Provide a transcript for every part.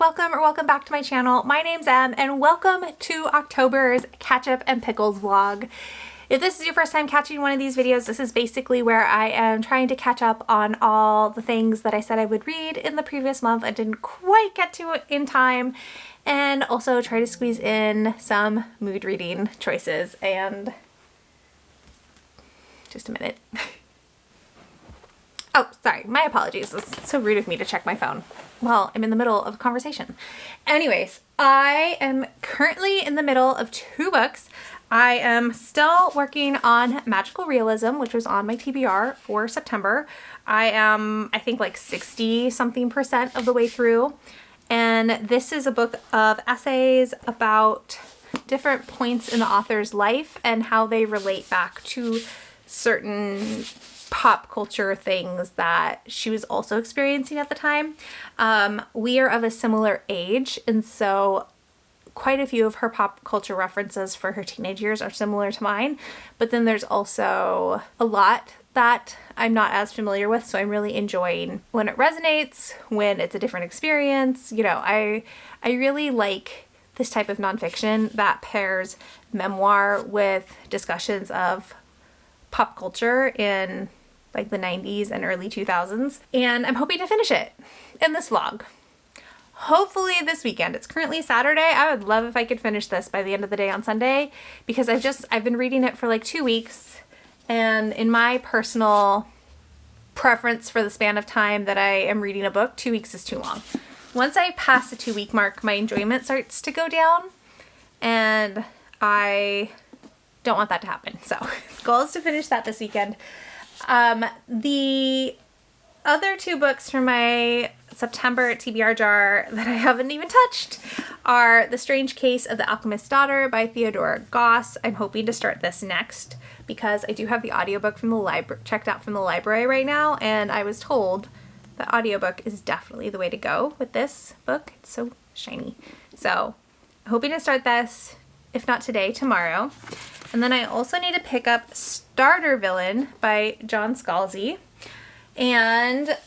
welcome or welcome back to my channel. My name's Em and welcome to October's Ketchup and Pickles vlog. If this is your first time catching one of these videos, this is basically where I am trying to catch up on all the things that I said I would read in the previous month I didn't quite get to in time, and also try to squeeze in some mood reading choices. And just a minute. Oh, sorry, my apologies. It's so rude of me to check my phone while I'm in the middle of a conversation. Anyways, I am currently in the middle of 2 books. I am still working on Magical Realism, which was on my TBR for September. I am, I think, like 60-something% of the way through. And this is a book of essays about different points in the author's life and how they relate back to certain pop culture things that she was also experiencing at the time. We are of a similar age, and so quite a few of her pop culture references for her teenage years are similar to mine, but then there's also a lot that I'm not as familiar with, so I'm really enjoying when it resonates, when it's a different experience. You know, I really like this type of nonfiction that pairs memoir with discussions of pop culture in like the 90s and early 2000s, and I'm hoping to finish it in this vlog. Hopefully this weekend. It's currently Saturday. I would love if I could finish this by the end of the day on Sunday, because I've been reading it for like 2 weeks, and in my personal preference for the span of time that I am reading a book, 2 weeks is too long. Once I pass the 2-week mark, my enjoyment starts to go down, and I don't want that to happen. So the goal is to finish that this weekend. The other 2 books from my September TBR jar that I haven't even touched are The Strange Case of the Alchemist's Daughter by Theodora Goss. I'm hoping to start this next because I do have the audiobook from the library checked out from the library right now, and I was told the audiobook is definitely the way to go with this book. It's so shiny. So hoping to start this, if not today, tomorrow. And then I also need to pick up Starter Villain by John Scalzi. And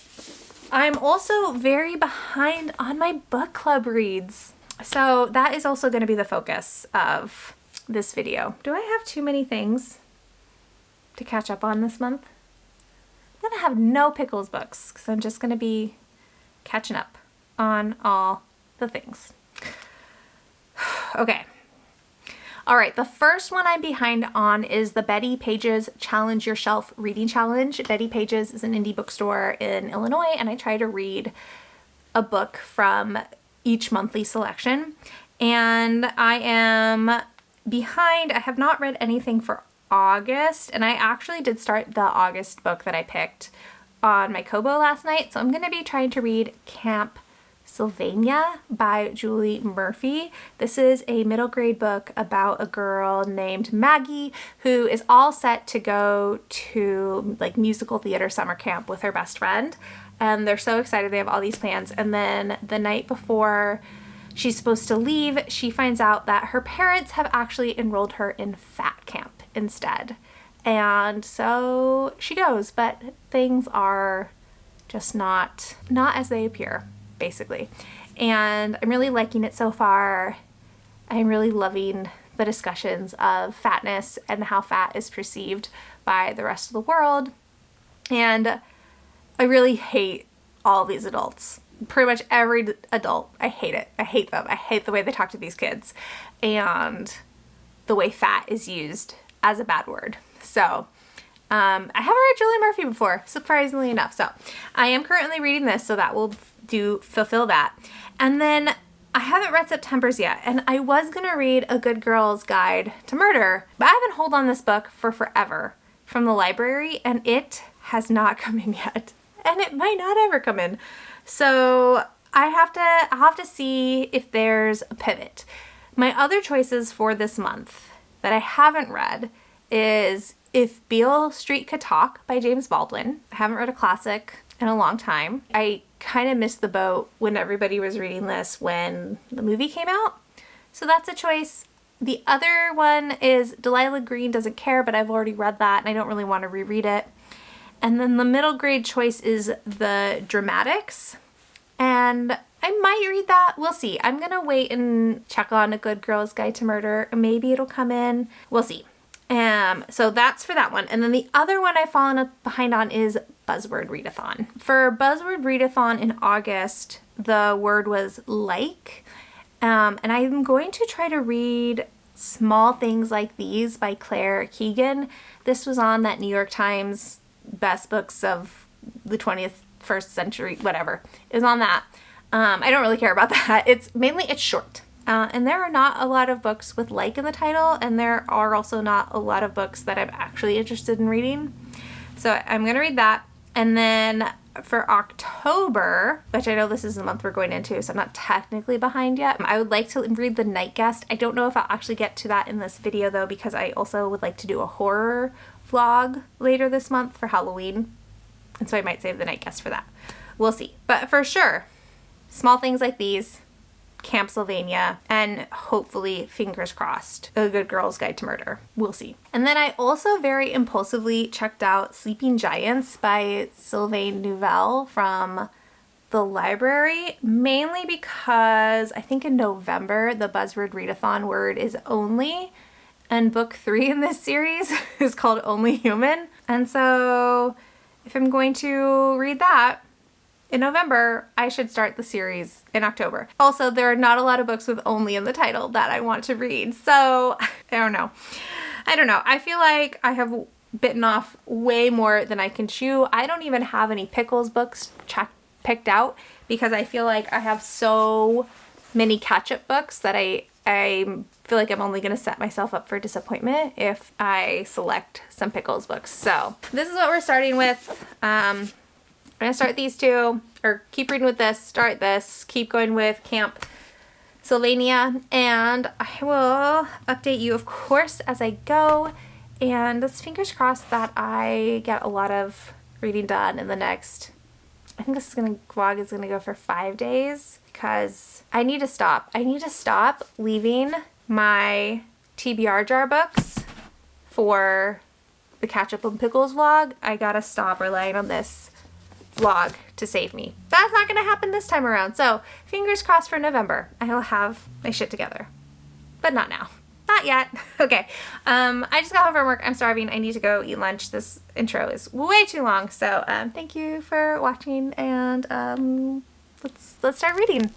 I'm also very behind on my book club reads. So that is also going to be the focus of this video. Do I have too many things to catch up on this month? I'm going to have no Pickles books because I'm just going to be catching up on all the things. Okay. All right, the first one I'm behind on is the Betty Pages Challenge Your Shelf Reading Challenge. Betty Pages is an indie bookstore in Illinois, and I try to read a book from each monthly selection. And I am behind. I have not read anything for August, and I actually did start the August book that I picked on my Kobo last night. So I'm going to be trying to read Camp Sylvania by Julie Murphy. This is a middle grade book about a girl named Maggie who is all set to go to like musical theater summer camp with her best friend, and they're so excited. They have all these plans, and then the night before she's supposed to leave, she finds out that her parents have actually enrolled her in fat camp instead, and so she goes, but things are just not as they appear, basically. And I'm really liking it so far. I'm really loving the discussions of fatness and how fat is perceived by the rest of the world. And I really hate all these adults. Pretty much every adult. I hate it. I hate them. I hate the way they talk to these kids and the way fat is used as a bad word. So I haven't read Julie Murphy before, surprisingly enough. So I am currently reading this, so that will fulfill that. And then I haven't read September's yet, and I was gonna read A Good Girl's Guide to Murder, but I've been holding on this book for forever from the library, and it has not come in yet, and it might not ever come in. So I'll have to see if there's a pivot. My other choices for this month that I haven't read is If Beale Street Could Talk by James Baldwin. I haven't read a classic in a long time. I kind of missed the boat when everybody was reading this when the movie came out. So that's a choice. The other one is Delilah Green Doesn't Care, but I've already read that and I don't really want to reread it. And then the middle grade choice is The Dramatics. And I might read that. We'll see. I'm gonna wait and check on A Good Girl's Guide to Murder. Maybe it'll come in. We'll see. So that's for that one. And then the other one I've fallen behind on is Buzzword Readathon. For Buzzword Readathon in August, the word was like. And I'm going to try to read Small Things Like These by Claire Keegan. This was on that New York Times best books of the 21st century, whatever. It was on that. I don't really care about that. It's short. And there are not a lot of books with like in the title, and there are also not a lot of books that I'm actually interested in reading. So I'm going to read that. And then for October, which I know this is the month we're going into, so I'm not technically behind yet, I would like to read The Night Guest. I don't know if I'll actually get to that in this video though, because I also would like to do a horror vlog later this month for Halloween. And so I might save The Night Guest for that. We'll see. But for sure, Small Things Like These, Camp Sylvania, and hopefully, fingers crossed, A Good Girl's Guide to Murder. We'll see. And then I also very impulsively checked out Sleeping Giants by Sylvain Neuvel from the library, mainly because I think in November the Buzzword Readathon word is only, and book 3 in this series is called Only Human. And so if I'm going to read that in November, I should start the series in October. Also, there are not a lot of books with only in the title that I want to read. So, I don't know. I feel like I have bitten off way more than I can chew. I don't even have any Pickles books picked out because I feel like I have so many Ketchup books that I feel like I'm only going to set myself up for disappointment if I select some Pickles books. So, this is what we're starting with. I'm going to start these two, or keep reading with this, start this, keep going with Camp Sylvania, and I will update you, of course, as I go, and let's fingers crossed that I get a lot of reading done in the next, I think this vlog is going to go for 5 days, because I need to stop. I need to stop leaving my TBR jar books for the Ketchup and Pickles vlog. I gotta stop relying on this vlog to save me. That's not gonna happen this time around, so fingers crossed for November. I'll have my shit together. But not now. Not yet. Okay. I just got home from work. I'm starving. I need to go eat lunch. This intro is way too long, so thank you for watching, and let's start reading.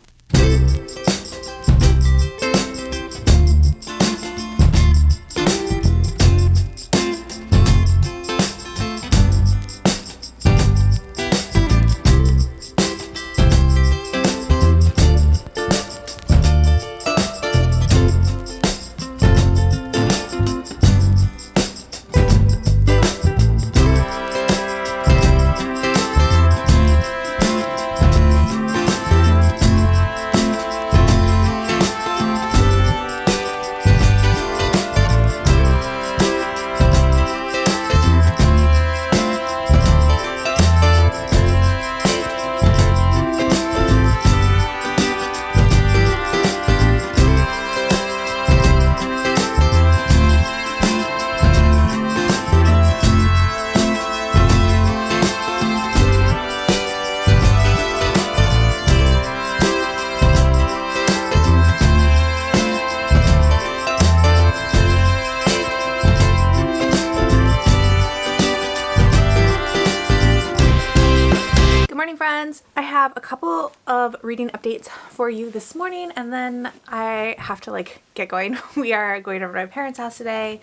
Friends, I have a couple of reading updates for you this morning, and then I have to get going. We are going over to my parents' house today.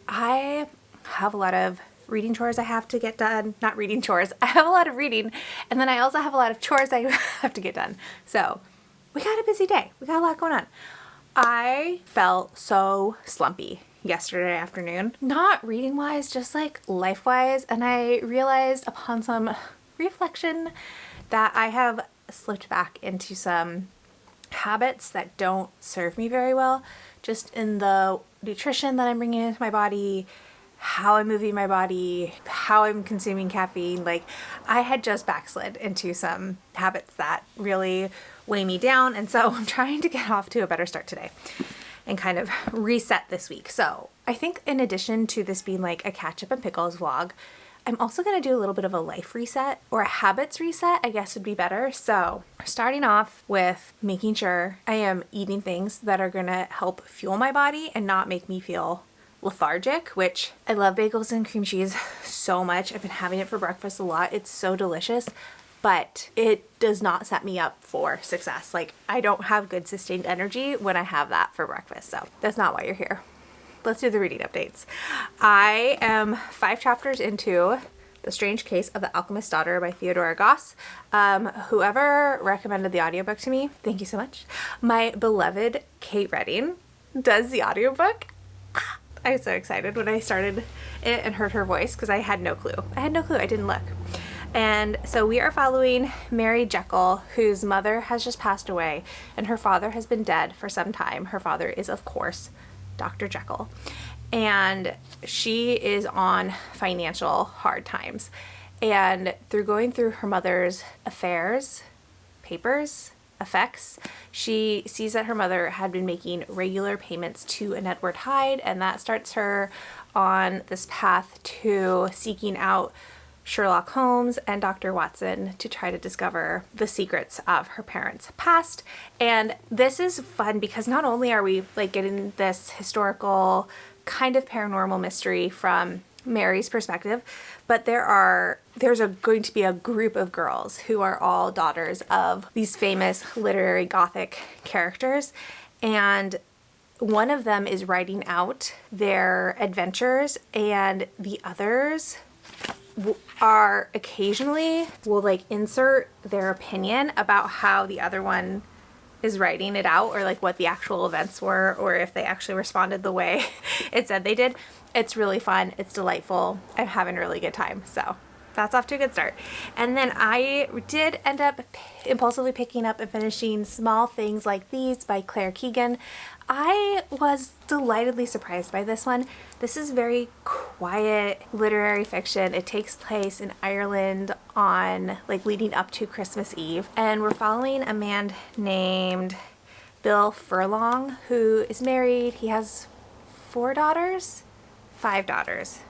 I have a lot of reading chores I have to get done. Not reading chores. I have a lot of reading, and then I also have a lot of chores I have to get done. So we got a busy day. We got a lot going on. I felt so slumpy yesterday afternoon. Not reading wise, just life wise, and I realized upon some reflection that I have slipped back into some habits that don't serve me very well, just in the nutrition that I'm bringing into my body, how I'm moving my body, how I'm consuming caffeine. I had just backslid into some habits that really weigh me down, and so I'm trying to get off to a better start today and kind of reset this week. So I think in addition to this being a Ketchup and Pickles vlog, I'm also going to do a little bit of a life reset, or a habits reset, I guess would be better. So starting off with making sure I am eating things that are going to help fuel my body and not make me feel lethargic, which I love bagels and cream cheese so much. I've been having it for breakfast a lot. It's so delicious, but it does not set me up for success. Like, I don't have good sustained energy when I have that for breakfast. So that's not why you're here. Let's do the reading updates. I am 5 chapters into The Strange Case of the Alchemist's Daughter by Theodora Goss. Whoever recommended the audiobook to me, thank you so much. My beloved Kate Redding does the audiobook. I was so excited when I started it and heard her voice because I had no clue. I didn't look. And so we are following Mary Jekyll, whose mother has just passed away and her father has been dead for some time. Her father is, of course, Dr. Jekyll. And she is on financial hard times. And through going through her mother's affairs, papers, effects, she sees that her mother had been making regular payments to an Edward Hyde, and that starts her on this path to seeking out Sherlock Holmes and Dr. Watson to try to discover the secrets of her parents' past. And this is fun because not only are we like getting this historical kind of paranormal mystery from Mary's perspective, but there's going to be a group of girls who are all daughters of these famous literary Gothic characters, and one of them is writing out their adventures, and the others are occasionally will like insert their opinion about how the other one is writing it out, or like what the actual events were, or if they actually responded the way it said they did. It's really fun. It's delightful. I'm having a really good time. So that's off to a good start. And then I did end up impulsively picking up and finishing Small Things Like These by Claire Keegan. I was delightedly surprised by this one. This is very quiet literary fiction. It takes place in Ireland on like leading up to Christmas Eve. And we're following a man named Bill Furlong who is married. He has 5 daughters.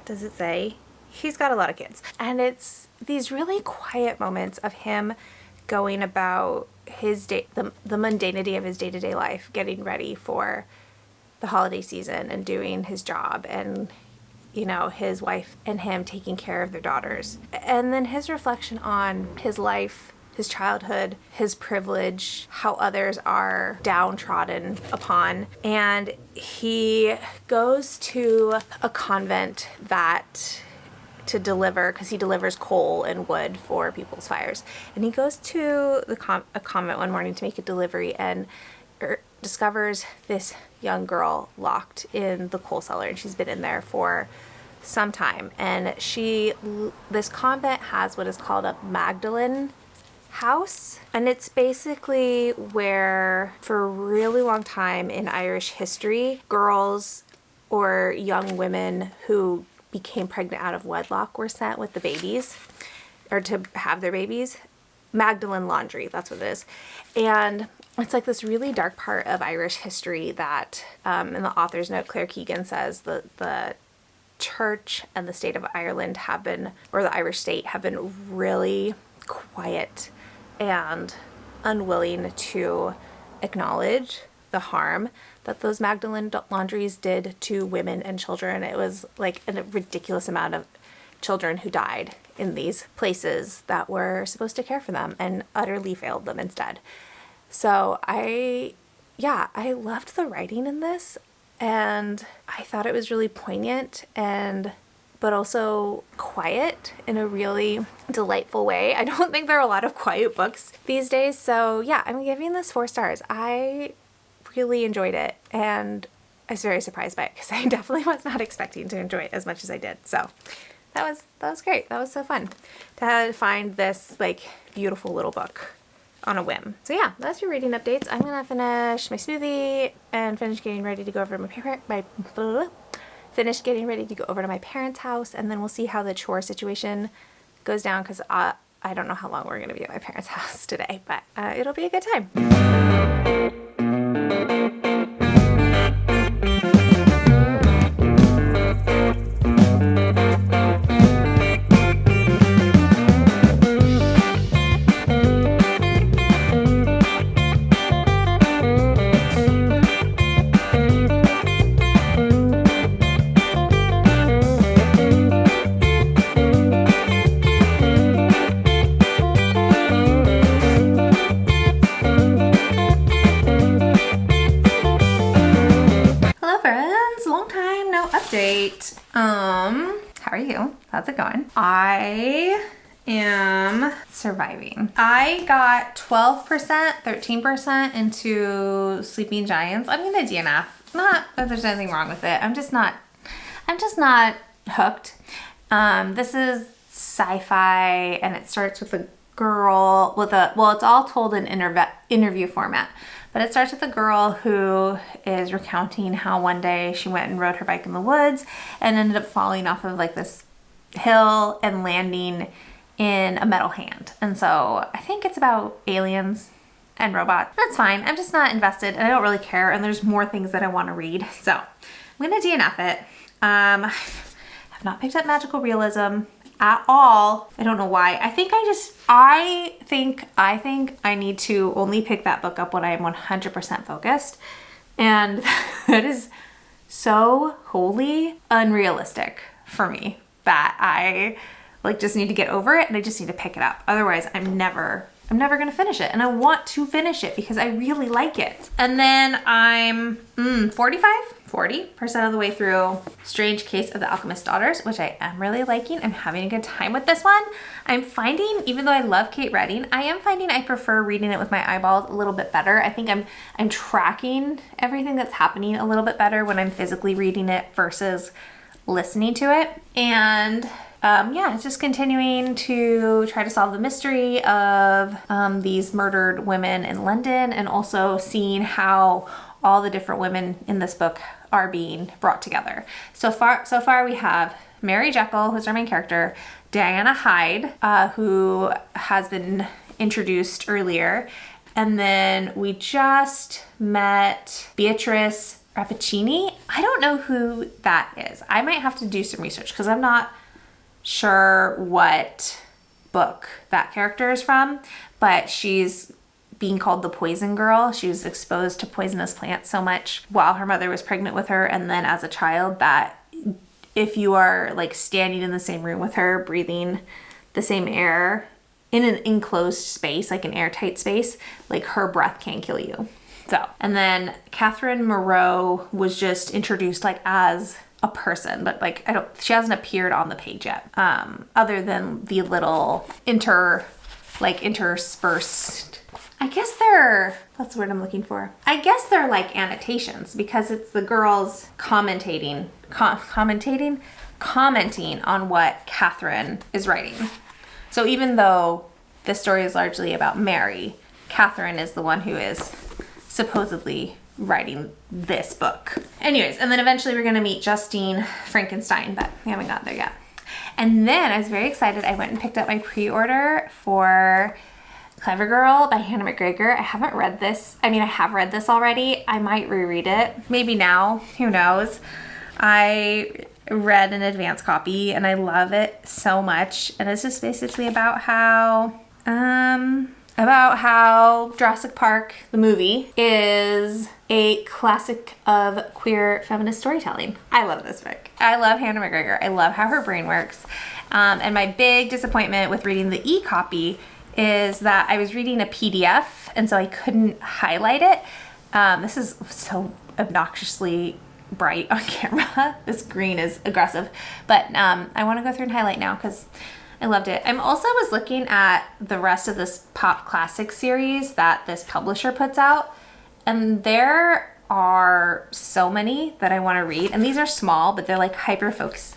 Does it say? He's got a lot of kids. And it's these really quiet moments of him going about his day, the mundanity of his day-to-day life, getting ready for the holiday season and doing his job, and you know, his wife and him taking care of their daughters. And then his reflection on his life, his childhood, his privilege, how others are downtrodden upon. And he goes to a convent to deliver, because he delivers coal and wood for people's fires. And he goes to a convent one morning to make a delivery, and discovers this young girl locked in the coal cellar, and she's been in there for some time. And this convent has what is called a Magdalene house, and it's basically where for a really long time in Irish history, girls or young women who became pregnant out of wedlock were sent with the babies, or to have their babies. Magdalene laundry, that's what it is. And it's like this really dark part of Irish history that, in the author's note, Claire Keegan says that the church and the state of Ireland have been, or the Irish state, have been really quiet and unwilling to acknowledge the harm that those Magdalene laundries did to women and children. It was like a ridiculous amount of children who died in these places that were supposed to care for them and utterly failed them instead. So I loved the writing in this, and I thought it was really poignant but also quiet in a really delightful way. I don't think there are a lot of quiet books these days. So yeah, I'm giving this 4 stars. I really enjoyed it, and I was very surprised by it because I definitely was not expecting to enjoy it as much as I did. So that was great. That was so fun to find this like beautiful little book on a whim. So yeah, that's your reading updates. I'm gonna finish my smoothie and finish getting ready to go over to my parents' house, and then we'll see how the chore situation goes down, because I don't know how long we're gonna be at my parents' house today, but it'll be a good time. are you? How's it going? I am surviving. I got 12%, 13% into Sleeping Giants. I'm gonna DNF. Not that there's anything wrong with it. I'm just not hooked. This is sci-fi and it starts with a girl with it's all told in interview format. But it starts with a girl who is recounting how one day she went and rode her bike in the woods and ended up falling off of like this hill and landing in a metal hand. And so I think it's about aliens and robots. That's fine. I'm just not invested and I don't really care. And there's more things that I want to read. So I'm going to DNF it. I have not picked up magical realism at all. I don't know why. I think I need to only pick that book up when I am 100% focused. And that is so wholly unrealistic for me that I like just need to get over it and I just need to pick it up. Otherwise, I'm never gonna finish it. And I want to finish it because I really like it. And then I'm 40% of the way through Strange Case of the Alchemist's Daughters, which I am really liking. I'm having a good time with this one. I'm finding, even though I love Kate Redding, I am finding I prefer reading it with my eyeballs a little bit better. I think I'm tracking everything that's happening a little bit better when I'm physically reading it versus listening to it. And yeah, it's just continuing to try to solve the mystery of these murdered women in London and also seeing how all the different women in this book are being brought together. So far we have Mary Jekyll, who's our main character, Diana Hyde, who has been introduced earlier, and then we just met Beatrice Rappaccini. I don't know who that is. I might have to do some research because I'm not sure what book that character is from, but she's being called the Poison Girl. She was exposed to poisonous plants so much while her mother was pregnant with her and then as a child that if you are like standing in the same room with her, breathing the same air in an enclosed space, like an airtight space, like her breath can kill you. So, and then Catherine Moreau was just introduced like as a person, but like she hasn't appeared on the page yet, other than the little interspersed, I guess that's the word I'm looking for. I guess they're like annotations because it's the girls commenting on what Catherine is writing. So even though this story is largely about Mary, Catherine is the one who is supposedly writing this book. Anyways, and then eventually we're gonna meet Justine Frankenstein, but we haven't got there yet. And then I was very excited. I went and picked up my pre-order for Clever Girl by Hannah McGregor. I haven't read this. I mean, I have read this already. I might reread it. Maybe now, who knows? I read an advance copy and I love it so much. And it's just basically about how Jurassic Park, the movie, is a classic of queer feminist storytelling. I love this book. I love Hannah McGregor. I love how her brain works. And my big disappointment with reading the e-copy is that I was reading a PDF and so I couldn't highlight it. This is so obnoxiously bright on camera. This green is aggressive, but I want to go through and highlight now because I loved it. I'm also was looking at the rest of this pop classic series that this publisher puts out, and there are so many that I want to read, and these are small, but they're like hyper focused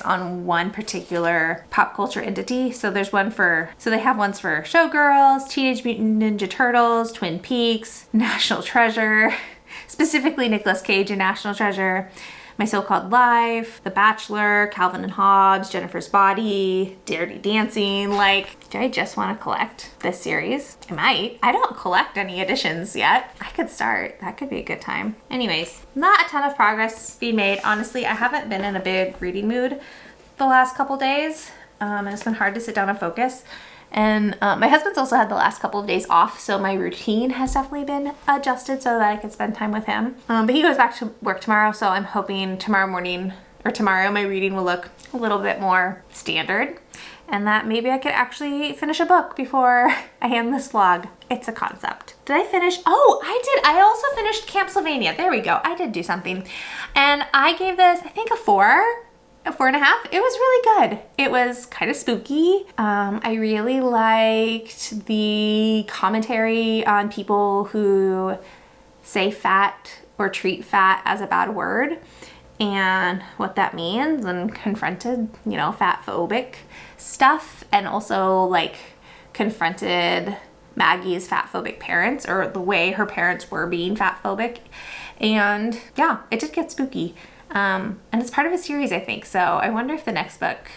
on one particular pop culture entity. So they have ones for Showgirls, Teenage Mutant Ninja Turtles, Twin Peaks, National Treasure, specifically Nicolas Cage in National Treasure, My So-Called Life, The Bachelor, Calvin and Hobbes, Jennifer's Body, Dirty Dancing. Like, do I just want to collect this series? I might. I don't collect any editions yet. I could start. That could be a good time. Anyways, not a ton of progress being made. Honestly, I haven't been in a big reading mood the last couple days. And it's been hard to sit down and focus. And my husband's also had the last couple of days off, so my routine has definitely been adjusted so that I can spend time with him. But he goes back to work tomorrow, so I'm hoping tomorrow my reading will look a little bit more standard and that maybe I could actually finish a book before I end this vlog. It's a concept. Did I finish? Oh, I did. I also finished Camp Sylvania. There we go. I did do something. And I gave this, I think, a 4 A 4.5. It was really good. It was kind of spooky. I really liked the commentary on people who say fat or treat fat as a bad word and what that means, and confronted, you know, fat phobic stuff, and also like confronted Maggie's fat phobic parents, or the way her parents were being fat phobic. And yeah, it did get spooky. And it's part of a series, I think. So I wonder if the next book,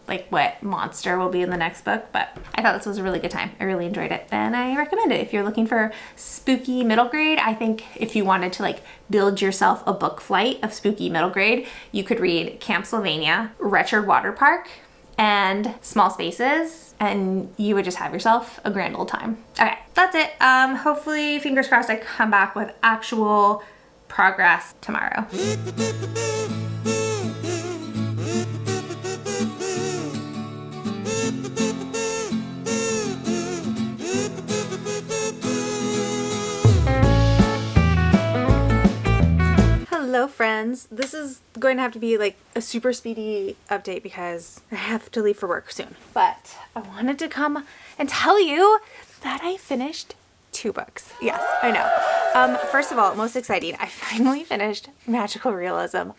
like what monster will be in the next book. But I thought this was a really good time. I really enjoyed it, and I recommend it if you're looking for spooky middle grade. I think if you wanted to like build yourself a book flight of spooky middle grade, you could read Camp Sylvania, Wretched Water Park, and Small Spaces, and you would just have yourself a grand old time. Okay, that's it. Hopefully, fingers crossed, I come back with actual progress tomorrow. Hello friends, this is going to have to be like a super speedy update because I have to leave for work soon. But I wanted to come and tell you that I finished 2 books. Yes, I know. First of all, most exciting, I finally finished Magical Realism.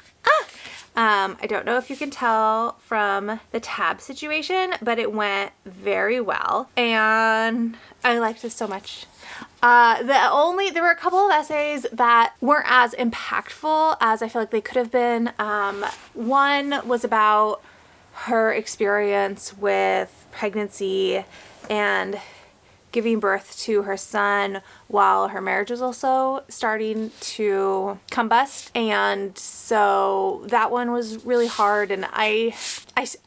I don't know if you can tell from the tab situation, but it went very well and I liked this so much. There were a couple of essays that weren't as impactful as I feel like they could have been. One was about her experience with pregnancy and giving birth to her son while her marriage was also starting to combust. And so that one was really hard, and I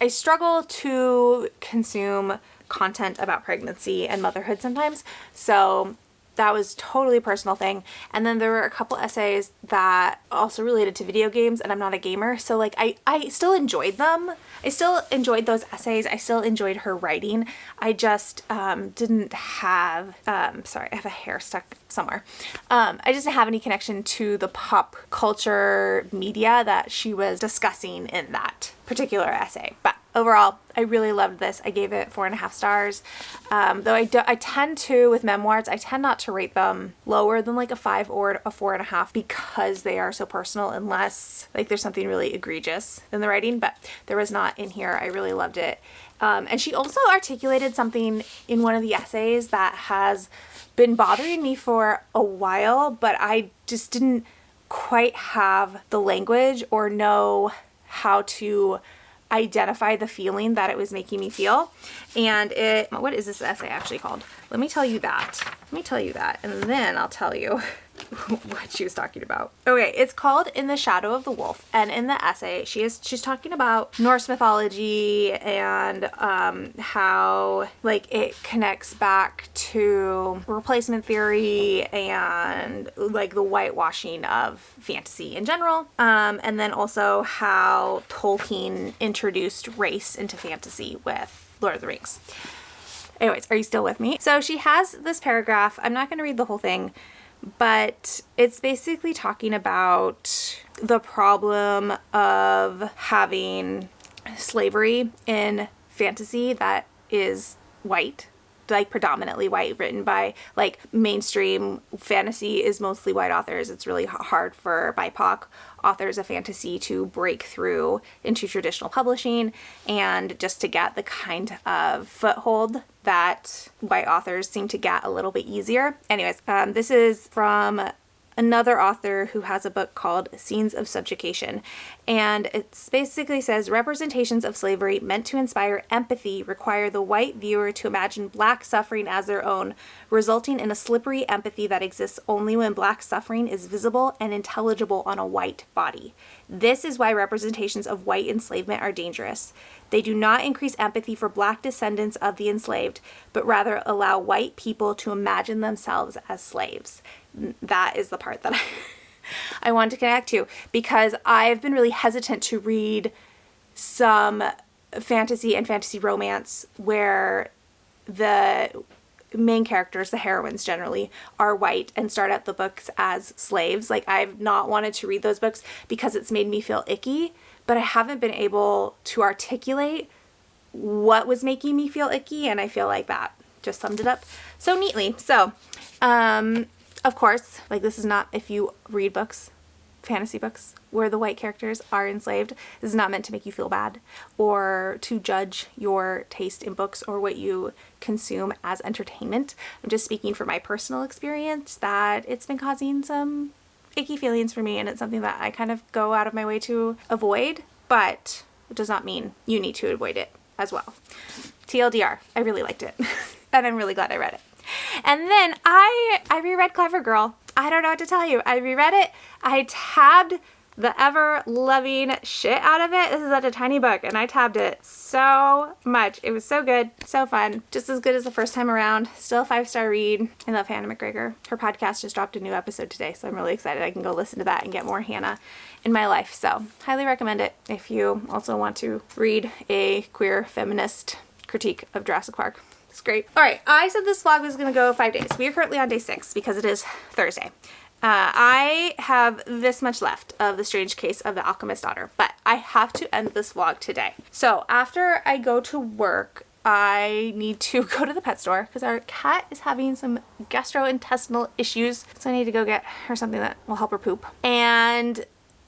struggle to consume content about pregnancy and motherhood sometimes. So that was totally a personal thing. And then there were a couple essays that also related to video games, and I'm not a gamer, so like I still enjoyed them. I still enjoyed those essays. I still enjoyed her writing. I just didn't have sorry, I have a hair stuck somewhere. I just didn't have any connection to the pop culture media that she was discussing in that particular essay. But overall, I really loved this. I gave it 4.5 stars. Though I tend to, with memoirs, I tend not to rate them lower than like a 5 or a 4.5 because they are so personal, unless like there's something really egregious in the writing, but there was not in here. I really loved it. And she also articulated something in one of the essays that has been bothering me for a while, but I just didn't quite have the language or know how to identify the feeling that it was making me feel. And what is this essay actually called? Let me tell you that. And then I'll tell you what she was talking about. Okay, it's called In the Shadow of the Wolf. And in the essay, she's talking about Norse mythology and how like it connects back to replacement theory and like the whitewashing of fantasy in general. And then also how Tolkien introduced race into fantasy with Lord of the Rings. Anyways, are you still with me? So she has this paragraph. I'm not going to read the whole thing, but it's basically talking about the problem of having slavery in fantasy that is white, like predominantly white, written by like mainstream fantasy is mostly white authors. It's really hard for BIPOC authors of fantasy to break through into traditional publishing and just to get the kind of foothold that white authors seem to get a little bit easier. Anyways, this is from another author who has a book called Scenes of Subjugation. And it basically says, representations of slavery meant to inspire empathy require the white viewer to imagine black suffering as their own, resulting in a slippery empathy that exists only when black suffering is visible and intelligible on a white body. This is why representations of white enslavement are dangerous. They do not increase empathy for black descendants of the enslaved, but rather allow white people to imagine themselves as slaves. That is the part that I wanted to connect to, because I've been really hesitant to read some fantasy and fantasy romance where the main characters, the heroines generally, are white and start out the books as slaves. Like, I've not wanted to read those books because it's made me feel icky but I haven't been able to articulate what was making me feel icky, and I feel like that just summed it up so neatly. So, of course, like, this is not, if you read books, fantasy books, where the white characters are enslaved, this is not meant to make you feel bad or to judge your taste in books or what you consume as entertainment. I'm just speaking from my personal experience that it's been causing some icky feelings for me, and it's something that I kind of go out of my way to avoid, but it does not mean you need to avoid it as well. TLDR, I really liked it and I'm really glad I read it. And then I reread Clever Girl. I don't know what to tell you. I reread it. I tabbed the ever-loving shit out of it. This is such a tiny book, and I tabbed it so much. It was so good, so fun. Just as good as the first time around. Still a 5-star read. I love Hannah McGregor. Her podcast just dropped a new episode today, so I'm really excited. I can go listen to that and get more Hannah in my life. So, highly recommend it if you also want to read a queer feminist critique of Jurassic Park. It's great. All right, I said this vlog was going to go 5 days. We are currently on day 6 because it is Thursday. I have this much left of The Strange Case of the Alchemist's Daughter, but I have to end this vlog today. So after I go to work, I need to go to the pet store because our cat is having some gastrointestinal issues. So I need to go get her something that will help her poop. And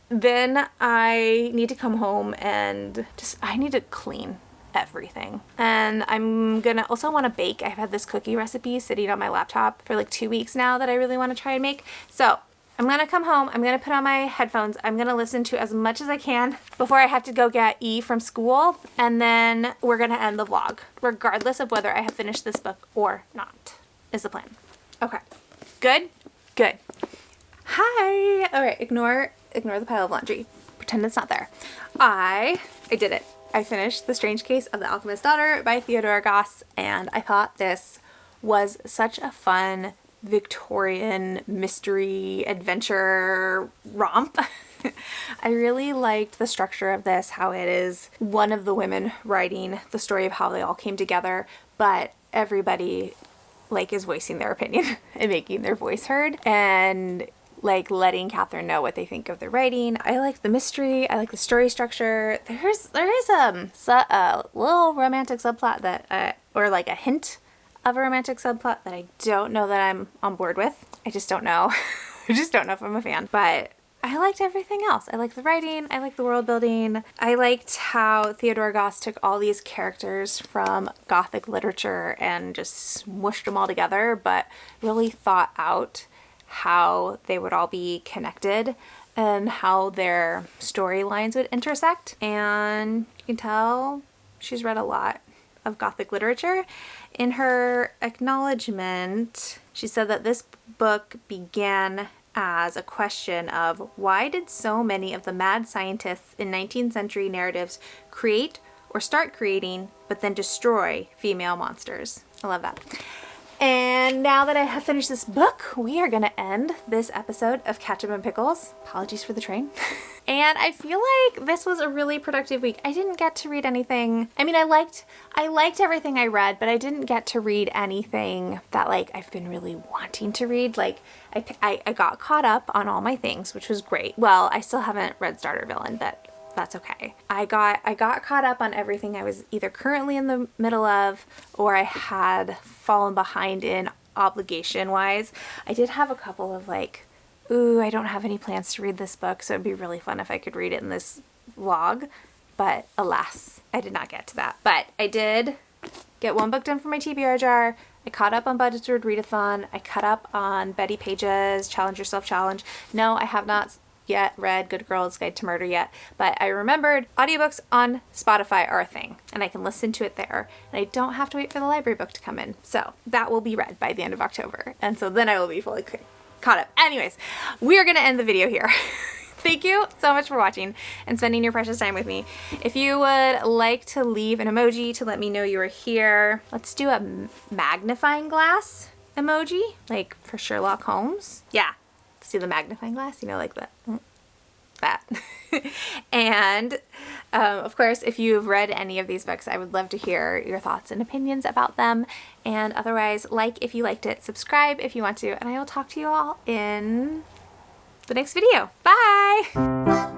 then I need to come home and I need to clean everything. And I'm gonna also want to bake. I've had this cookie recipe sitting on my laptop for like 2 weeks now that I really want to try and make. So I'm gonna come home, I'm gonna put on my headphones, I'm gonna listen to as much as I can before I have to go get E from school, and then we're gonna end the vlog, regardless of whether I have finished this book or not, is the plan. Okay, good? Good. Hi! Alright, ignore the pile of laundry. Pretend it's not there. I did it. I finished The Strange Case of the Alchemist's Daughter by Theodora Goss, and I thought this was such a fun Victorian mystery adventure romp. I really liked the structure of this, how it is one of the women writing the story of how they all came together, but everybody like is voicing their opinion and making their voice heard, and like letting Catherine know what they think of the writing. I like the mystery. I like the story structure. There is a little romantic subplot that, or like a hint of a romantic subplot that I don't know that I'm on board with. I just don't know. I just don't know if I'm a fan. But I liked everything else. I liked the writing. I liked the world building. I liked how Theodora Goss took all these characters from Gothic literature and just smooshed them all together, but really thought out how they would all be connected and how their storylines would intersect. And you can tell she's read a lot of Gothic literature. In her acknowledgement, she said that this book began as a question of why did so many of the mad scientists in 19th century narratives create or start creating but then destroy female monsters. I love that. And now that I have finished this book, we are going to end this episode of Ketchup and Pickles. Apologies for the train. And I feel like this was a really productive week. I didn't get to read anything. I mean, I liked everything I read, but I didn't get to read anything that like I've been really wanting to read. Like I got caught up on all my things, which was great. Well, I still haven't read Starter Villain, but that's okay. I got caught up on everything I was either currently in the middle of or I had fallen behind in obligation wise. I did have a couple of like, ooh, I don't have any plans to read this book, so it'd be really fun if I could read it in this vlog. But alas, I did not get to that. But I did get one book done for my TBR jar. I caught up on Buzzword Readathon. I caught up on Betty Page's Challenge Yourself Challenge. No, I have not yet read Good Girl's Guide to Murder yet, but I remembered audiobooks on Spotify are a thing and I can listen to it there and I don't have to wait for the library book to come in. So that will be read by the end of October, and so then I will be fully caught up. Anyways, we are going to end the video here. Thank you so much for watching and spending your precious time with me. If you would like to leave an emoji to let me know you are here, let's do a magnifying glass emoji, like for Sherlock Holmes. Yeah. Let's do the magnifying glass, you know, like that. And of course, if you've read any of these books, I would love to hear your thoughts and opinions about them. And otherwise, like if you liked it, subscribe if you want to, and I will talk to you all in the next video. Bye!